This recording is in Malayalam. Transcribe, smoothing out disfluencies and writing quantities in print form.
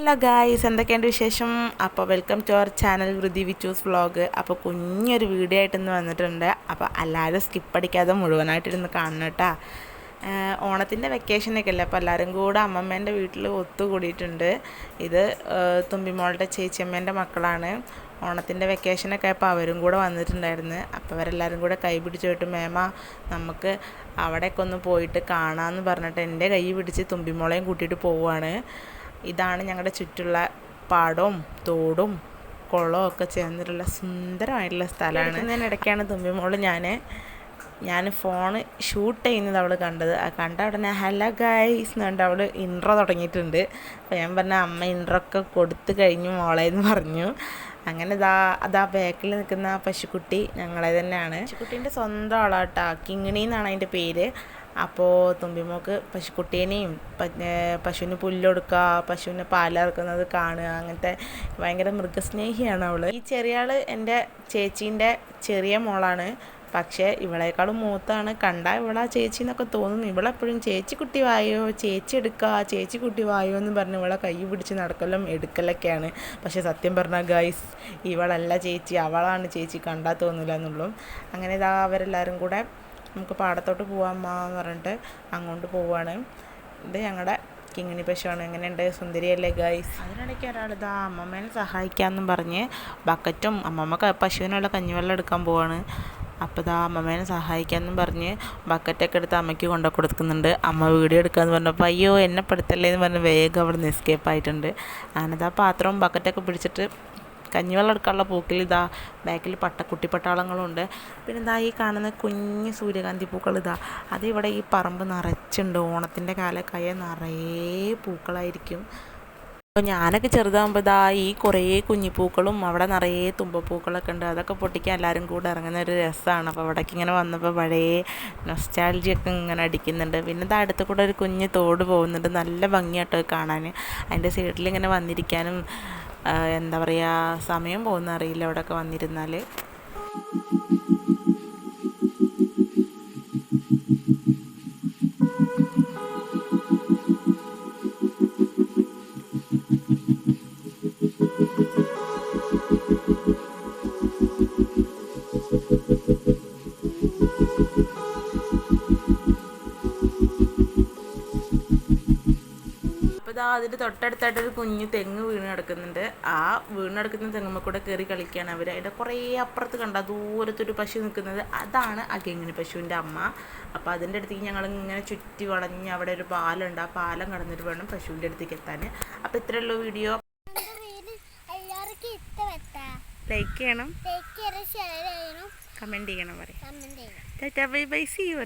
ഹലോ ഗായ്സ്, എന്തൊക്കെയുണ്ട് വിശേഷം? അപ്പോൾ welcome to our channel Vrithi Vichus vlog. അപ്പോൾ കുഞ്ഞൊരു വീഡിയോ ആയിട്ടിന്ന് വന്നിട്ടുണ്ട്. അപ്പോൾ എല്ലാവരും സ്കിപ്പ് അടിക്കാതെ മുഴുവനായിട്ടിരുന്ന് കാണണം കേട്ടോ. ഓണത്തിൻ്റെ വെക്കേഷനൊക്കെ അല്ലേ, അപ്പോൾ എല്ലാവരും കൂടെ അമ്മമ്മേൻ്റെ വീട്ടിൽ ഒത്തുകൂടിയിട്ടുണ്ട്. ഇത് തുമ്പിമോളുടെ ചേച്ചിയമ്മേൻ്റെ മക്കളാണ്. ഓണത്തിൻ്റെ വെക്കേഷനൊക്കെ ആയപ്പോൾ അവരും കൂടെ വന്നിട്ടുണ്ടായിരുന്നു. അപ്പോൾ അവരെല്ലാവരും കൂടെ കൈ പിടിച്ചു പോയിട്ട് മേമ നമുക്ക് അവിടെയൊക്കെ ഒന്ന് പോയിട്ട് കാണാമെന്ന് പറഞ്ഞിട്ട് എൻ്റെ കൈ പിടിച്ച് തുമ്പിമോളെയും കൂട്ടിയിട്ട് പോവുകയാണ്. ഇതാണ് ഞങ്ങളുടെ ചുറ്റുള്ള പാടവും തോടും കുളവും ഒക്കെ ചേർന്നിട്ടുള്ള സുന്ദരമായിട്ടുള്ള സ്ഥലമാണ്. ഇടയ്ക്കാണ് തുമ്പിമോൾ ഞാൻ ഫോണ് ഷൂട്ട് ചെയ്യുന്നത് അവൾ കണ്ടത്. കണ്ട ഉടനെ ഹലോ ഗൈസ് എന്ന് കണ്ട് അവൾ ഇൻട്രോ തുടങ്ങിയിട്ടുണ്ട്. അപ്പോൾ ഞാൻ പറഞ്ഞ അമ്മ ഇൻട്രോ ഒക്കെ കൊടുത്തു കഴിഞ്ഞു മോളേന്ന് പറഞ്ഞു. അങ്ങനെ അതാ ബാക്കിൽ നിൽക്കുന്ന പശുക്കുട്ടി ഞങ്ങളെ തന്നെയാണ്. പശുക്കുട്ടീൻ്റെ സ്വന്തം ആളാട്ടാ, കിങ്ങിണി എന്നാണ് അതിൻ്റെ പേര്. അപ്പോൾ തുമ്പിമോക്ക് പശുക്കുട്ടീനെയും പശുവിന് പുല്ലൊടുക്കുക, പശുവിന് പാലിറക്കുന്നത് കാണുക, അങ്ങനത്തെ ഭയങ്കര മൃഗസ്നേഹിയാണ് അവൾ. ഈ ചെറിയ ആൾ എൻ്റെ ചേച്ചീൻ്റെ ചെറിയ മോളാണ്. പക്ഷേ ഇവളേക്കാളും മൂത്താണ്. കണ്ടാൽ ഇവളാ ചേച്ചി എന്നൊക്കെ തോന്നുന്നു. ഇവളെപ്പോഴും ചേച്ചി കുട്ടി വായോ, ചേച്ചി എടുക്കുക, ചേച്ചി കുട്ടി വായോ എന്ന് പറഞ്ഞ് ഇവളെ കൈ പിടിച്ച് നടക്കലും എടുക്കലൊക്കെയാണ്. പക്ഷേ സത്യം പറഞ്ഞാൽ ഗൈസ്, ഇവളല്ല ചേച്ചി, അവളാണ് ചേച്ചി, കണ്ടാൽ തോന്നില്ല എന്നുള്ളൂ. അങ്ങനെ അവരെല്ലാവരും കൂടെ നമുക്ക് പാടത്തോട്ട് പോവാമ്മ എന്ന് പറഞ്ഞിട്ട് അങ്ങോട്ട് പോവുകയാണ്. ഇത് ഞങ്ങളുടെ കിങ്ങിണി പശുവാണ്. എങ്ങനെയുണ്ട്, സുന്ദരിയല്ലേ ഗൈസ്? അതിനിടയ്ക്ക് ഒരാൾ അമ്മമ്മേനെ സഹായിക്കാമെന്നും പറഞ്ഞ് ബക്കറ്റും അമ്മമ്മ പശുവിനുള്ള കഞ്ഞിവെള്ളം എടുക്കാൻ പോവാണ്. അപ്പോൾ അമ്മമ്മേനെ സഹായിക്കാമെന്നും പറഞ്ഞ് ബക്കറ്റൊക്കെ എടുത്ത് അമ്മയ്ക്ക് കൊണ്ടു കൊടുക്കുന്നുണ്ട്. അമ്മ വീഡിയോ എടുക്കാമെന്ന് പറഞ്ഞപ്പോൾ അയ്യോ എന്നെ പെടുത്തല്ലേ എന്ന് പറഞ്ഞ് വേഗം അവിടെ നിന്ന് എസ്കേപ്പ് ആയിട്ടുണ്ട്. അങ്ങനത്തെ പാത്രവും ബക്കറ്റൊക്കെ പിടിച്ചിട്ട് കഞ്ഞിവെള്ളം എടുക്കാനുള്ള പൂക്കിൽ ബാക്കിൽ കുട്ടിപ്പട്ടാളങ്ങളുണ്ട്. പിന്നെ ഈ കാണുന്ന കുഞ്ഞ് സൂര്യകാന്തി പൂക്കൾ അത് ഇവിടെ ഈ പറമ്പ് നിറച്ചുണ്ട്. ഓണത്തിൻ്റെ കാലക്കായ നിറയെ പൂക്കളായിരിക്കും. അപ്പോൾ ഞാനൊക്കെ ചെറുതാകുമ്പോൾ ഈ കുറേ കുഞ്ഞിപ്പൂക്കളും അവിടെ നിറയെ തുമ്പപ്പൂക്കളൊക്കെ ഉണ്ട്. അതൊക്കെ പൊട്ടിക്കാൻ എല്ലാവരും കൂടെ ഇറങ്ങുന്ന ഒരു രസമാണ്. അപ്പോൾ അവിടേക്ക് ഇങ്ങനെ വന്നപ്പോൾ പഴയ നൊസ്റ്റാൾജിയൊക്കെ ഇങ്ങനെ അടിക്കുന്നുണ്ട്. പിന്നെ അടുത്ത് കൂടെ ഒരു കുഞ്ഞ് തോട് പോകുന്നുണ്ട്. നല്ല ഭംഗിയാട്ടോ കാണാൻ. അതിൻ്റെ സൈഡിൽ ഇങ്ങനെ വന്നിരിക്കാനും എന്താ പറയുക, സമയം പോകുന്ന അറിയില്ല അവിടെയൊക്കെ വന്നിരുന്നാൽ. അതിൻ്റെ തൊട്ടടുത്തായിട്ടൊരു കുഞ്ഞ് തെങ്ങ് വീണ് കിടക്കുന്നുണ്ട്. ആ വീണ് കിടക്കുന്ന തെങ്ങുമ്മ കൂടെ കയറി കളിക്കുകയാണ് അവർ. അതിൻ്റെ കുറേ അപ്പുറത്ത് കണ്ട ദൂരത്തൊരു പശു നിൽക്കുന്നത്, അതാണ് ആ കിങ്ങിണി പശുവിൻ്റെ അമ്മ. അപ്പോൾ അതിൻ്റെ അടുത്തേക്ക് ഞങ്ങളിങ്ങനെ ചുറ്റി വളഞ്ഞ് അവിടെ ഒരു പാലമുണ്ട്. ആ പാലം കടന്നിട്ട് വേണം പശുവിൻ്റെ അടുത്തേക്ക് എത്താൻ. അപ്പോൾ ഇത്രയുള്ളൂ വീഡിയോ. ലൈക്ക് ചെയ്യണം, കമൻറ്റ് ചെയ്യണം, പറയാം. Tata bye bye, see U.